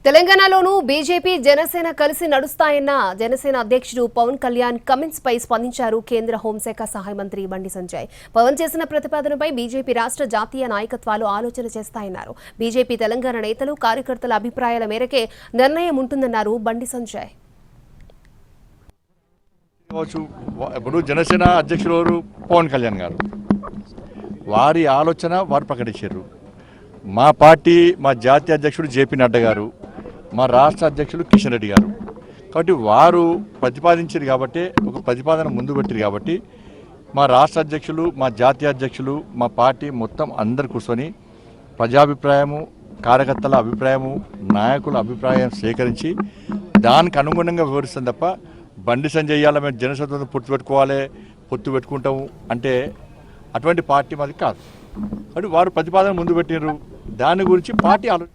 తెలంగాణలోనూ బీజేపీ జనసేన కలిసి నడుస్తాయన్న జనసేన అధ్యక్షుడు పవన్ కళ్యాణ్ కమెంట్స్ పై స్పందించారు కేంద్ర హోంశాఖ సహాయ మంత్రి బండి సంజయ్. పవన్ చేసిన ప్రతిపాదనపై బీజేపీ రాష్ట్ర జాతీయ నాయకత్వాలు ఆలోచన చేస్తాయన్నారు. బీజేపీ తెలంగాణ నేతలు కార్యకర్తల అభిప్రాయాల మేరకే నిర్ణయం ఉంటుందన్నారు బండి సంజయ్. ఇప్పుడు జనసేన అధ్యక్షులు పవన్ కళ్యాణ్ గారు వారి ఆలోచన వారు ప్రకటించారు. మా పార్టీ మా జాతీయ అధ్యక్షుడు జేపీ నడ్డా గారు, మా రాష్ట్ర అధ్యక్షులు కిషన్ రెడ్డి గారు, కాబట్టి వారు ప్రతిపాదించారు కాబట్టి ఒక ప్రతిపాదన ముందు పెట్టారు కాబట్టి మా రాష్ట్ర అధ్యక్షులు మా జాతీయ అధ్యక్షులు మా పార్టీ మొత్తం అందరు కూర్చొని ప్రజాభిప్రాయము కార్యకర్తల అభిప్రాయము నాయకుల అభిప్రాయం సేకరించి దానికి అనుగుణంగా వివరిస్తాం తప్ప బండి సంజయ్ ఇయ్యాల మేము జనసేనతో పొత్తు పెట్టుకుంటాము అంటే అటువంటి పార్టీ మాది కాదు. కాబట్టి వారు ప్రతిపాదన ముందు పెట్టినారు, దాని గురించి పార్టీ ఆలోచన